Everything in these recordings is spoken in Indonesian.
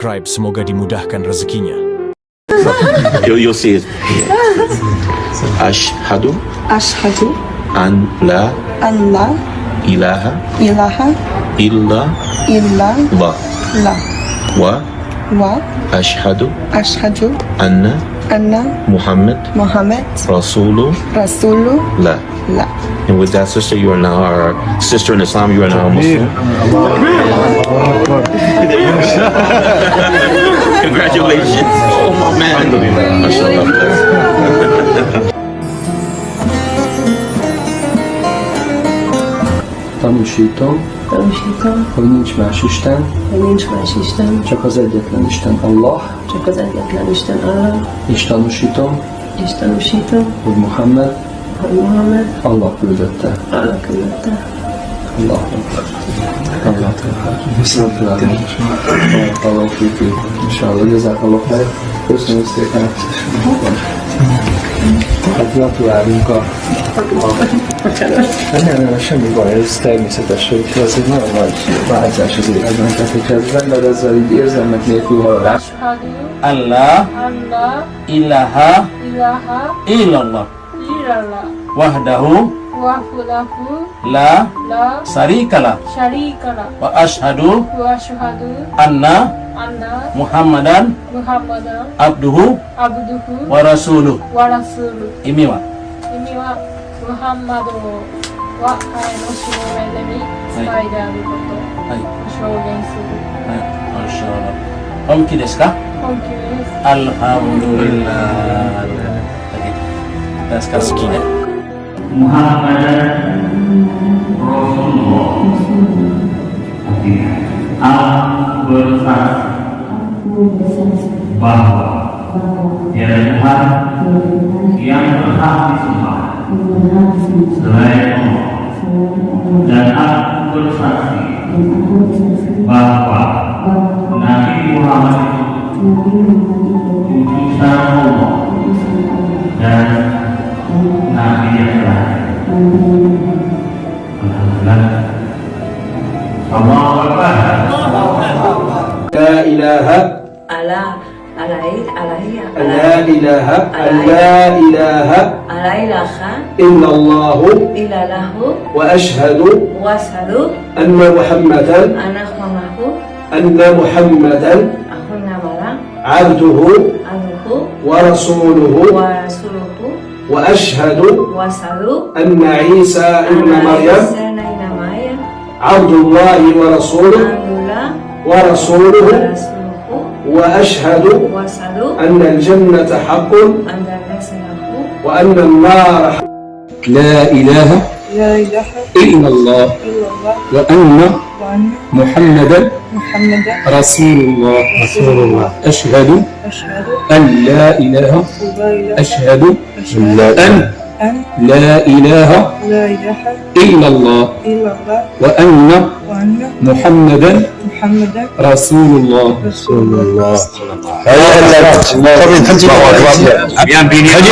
subscribe, semoga dimudahkan rezekinya. You'll see it. Ashhadu Ashhadu an la an la ilaha ilaha illa illallah Allah wa wa ashhadu ashhadu anna anna Muhammad Muhammad Rasulullah. Rasulullah. And with that, sister, you are now our sister in Islam. You are now a Muslim. Congratulations. Oh my man. MashaAllah. Tanúsítom, hogy nincs más Isten, csak az egyetlen Isten Allah, és tanúsítom, hogy Muhammed Allah küldötte. Allah Allah küldte. Inshallah, jazakallah khair. Köszönöm szépen. Hát gratulálunk nem, semmi baj, ez természetes, hogy ez egy nagyon nagy változás az életben. Tehát, hogyha az ember ezzel így érzelmek nélkül halad. Allah ilaha illallah wahdahu la syarikalah wa ashhadu anna Muhammadan abduhu wa rasuluh. Ini wa Muhammadu wa Muslimin spider-こと証言する。 Masyaallah. Honki desu ka? 本気です。 Alhamdulillah. Kita sekarang Muhammadan Rasulullah. Aku bersaksi bahwa tiada Tuhan yang berhak disembah selain Allah, dan aku bersaksi bahwa Nabi Muhammad itu utusan Allah dan Nabi yang terakhir. Allahu Akbar. La ilaha illallahu wa ashhadu anna Muhammadan abduhu wa rasuluhu wa ashhadu anna Isa ibn Maryam abdullahi wa rasuluhu wa ashhadu anna al-jannata haqqun wa anna an-nara la ilaha illallah wa anna Muhammadan Rasulullah. Ashhadu an la ilaha an la ilaha illallah wa anna Muhammadan Rasulullah. Bienvenido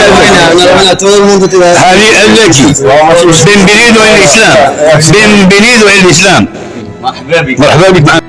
al Islam. مرحبا بك معنا.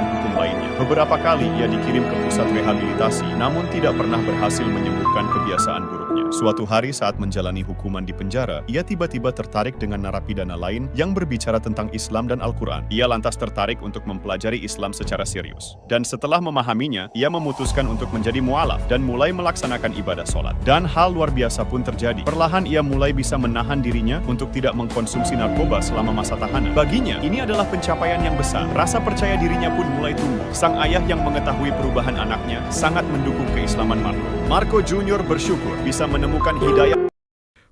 Hukum lainnya. Beberapa kali ia dikirim ke pusat rehabilitasi, namun tidak pernah berhasil menyembuhkan kebiasaan buruknya. Suatu hari saat menjalani hukuman di penjara, ia tiba-tiba tertarik dengan narapidana lain yang berbicara tentang Islam dan Al-Quran. Ia lantas tertarik untuk mempelajari Islam secara serius. Dan setelah memahaminya, ia memutuskan untuk menjadi mu'alaf dan mulai melaksanakan ibadah sholat. Dan hal luar biasa pun terjadi. Perlahan ia mulai bisa menahan dirinya untuk tidak mengkonsumsi narkoba selama masa tahanan. Baginya, ini adalah pencapaian yang besar. Rasa percaya dirinya pun mulai tumbuh. Sang ayah yang mengetahui perubahan anaknya sangat mendukung keislaman Marco. Marco Junior bersyukur bisa menemukan hidayah.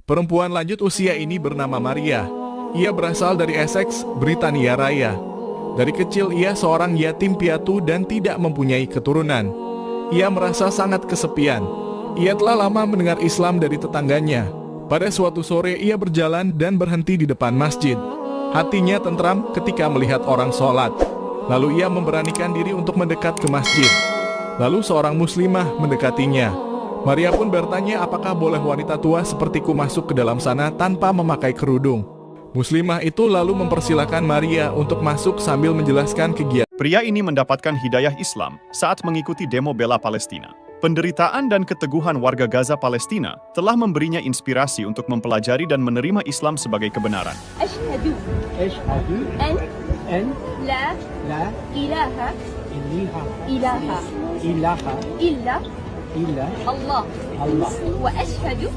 Perempuan lanjut usia ini bernama Maria. Ia berasal dari Essex, Britania Raya. Dari kecil ia seorang yatim piatu dan tidak mempunyai keturunan. Ia merasa sangat kesepian. Ia telah lama mendengar Islam dari tetangganya. Pada suatu sore ia berjalan dan berhenti di depan masjid. Hatinya tentram ketika melihat orang sholat. Lalu ia memberanikan diri untuk mendekat ke masjid. Lalu seorang muslimah mendekatinya. Maria pun bertanya apakah boleh wanita tua sepertiku masuk ke dalam sana tanpa memakai kerudung. Muslimah itu lalu mempersilahkan Maria untuk masuk sambil menjelaskan kegiatan. Pria ini mendapatkan hidayah Islam saat mengikuti demo bela Palestina. Penderitaan dan keteguhan warga Gaza Palestina telah memberinya inspirasi untuk mempelajari dan menerima Islam sebagai kebenaran. Ashhadu an la ilaha illa Allah wa ashhadu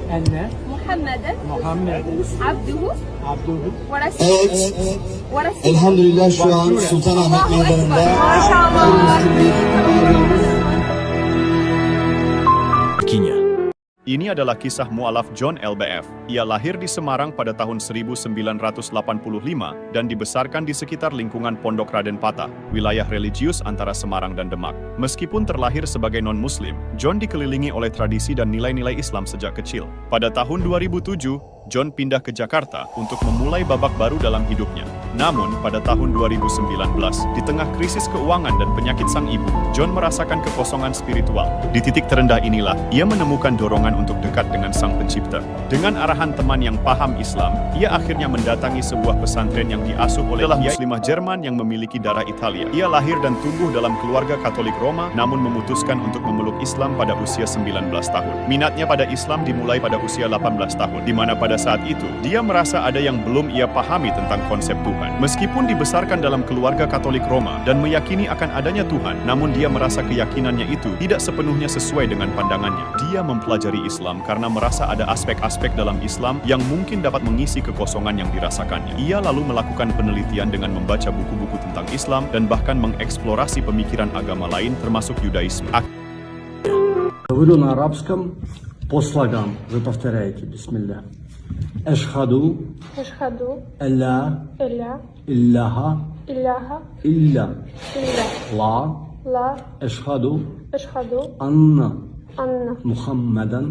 anna Muhammadan abduhu wa rasuluhu. Elhamdülillah şu an Sultanahmet Meydanı'nda. Maşallah. Ini adalah kisah mu'alaf John LBF. Ia lahir di Semarang pada tahun 1985 dan dibesarkan di sekitar lingkungan Pondok Raden Patah, wilayah religius antara Semarang dan Demak. Meskipun terlahir sebagai non-muslim, John dikelilingi oleh tradisi dan nilai-nilai Islam sejak kecil. Pada tahun 2007, John pindah ke Jakarta untuk memulai babak baru dalam hidupnya. Namun, pada tahun 2019, di tengah krisis keuangan dan penyakit sang ibu, John merasakan kekosongan spiritual. Di titik terendah inilah, ia menemukan dorongan untuk dekat dengan Sang Pencipta. Dengan arahan teman yang paham Islam, ia akhirnya mendatangi sebuah pesantren yang diasuh oleh muslimah Jerman yang memiliki darah Italia. Ia lahir dan tumbuh dalam keluarga Katolik Roma, namun memutuskan untuk memeluk Islam pada usia 19 tahun. Minatnya pada Islam dimulai pada usia 18 tahun, di mana pada saat itu, dia merasa ada yang belum ia pahami tentang konsep Tuhan. Meskipun dibesarkan dalam keluarga Katolik Roma dan meyakini akan adanya Tuhan, namun dia merasa keyakinannya itu tidak sepenuhnya sesuai dengan pandangannya. Dia mempelajari Islam karena merasa ada aspek-aspek dalam Islam yang mungkin dapat mengisi kekosongan yang dirasakannya. Ia lalu melakukan penelitian dengan membaca buku-buku tentang Islam dan bahkan mengeksplorasi pemikiran agama lain termasuk Yudaisme. Говорю на арабском по слогам. Вы повторяете. Бисмилlah. Ashhadu alla ilaha illa Allah. Ashhadu anna Muhammadan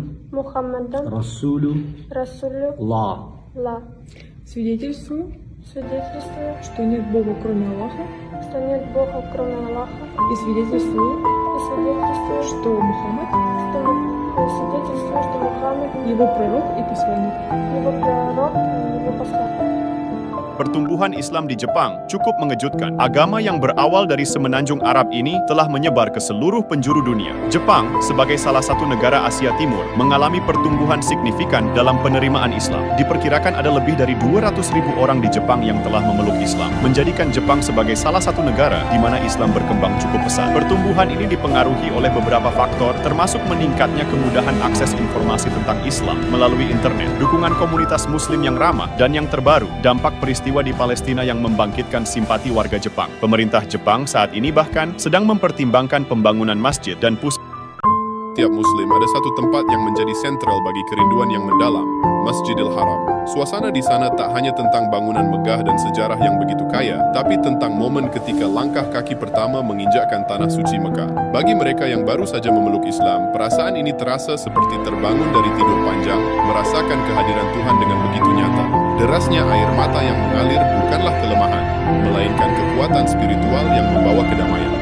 Rasulullah. Свидетельствую, что нет Бога, кроме Аллаха, и свидетельствую, что Мухаммад его пророк и посланник. Pertumbuhan Islam di Jepang cukup mengejutkan. Agama yang berawal dari semenanjung Arab ini telah menyebar ke seluruh penjuru dunia. Jepang, sebagai salah satu negara Asia Timur, mengalami pertumbuhan signifikan dalam penerimaan Islam. Diperkirakan ada lebih dari 200.000 orang di Jepang yang telah memeluk Islam, menjadikan Jepang sebagai salah satu negara di mana Islam berkembang cukup pesat. Pertumbuhan ini dipengaruhi oleh beberapa faktor, termasuk meningkatnya kemudahan akses informasi tentang Islam melalui internet, dukungan komunitas Muslim yang ramah, dan yang terbaru, dampak peristiwa di Palestina yang membangkitkan simpati warga Jepang. Pemerintah Jepang saat ini bahkan sedang mempertimbangkan pembangunan masjid dan pusat. Tiap Muslim ada satu tempat yang menjadi sentral bagi kerinduan yang mendalam, Masjidil Haram. Suasana di sana tak hanya tentang bangunan megah dan sejarah yang begitu kaya, tapi tentang momen ketika langkah kaki pertama menginjakkan tanah suci Mekah. Bagi mereka yang baru saja memeluk Islam, perasaan ini terasa seperti terbangun dari tidur panjang, merasakan kehadiran Tuhan dengan begitu nyata. Derasnya air mata yang mengalir bukanlah kelemahan, melainkan kekuatan spiritual yang membawa kedamaian.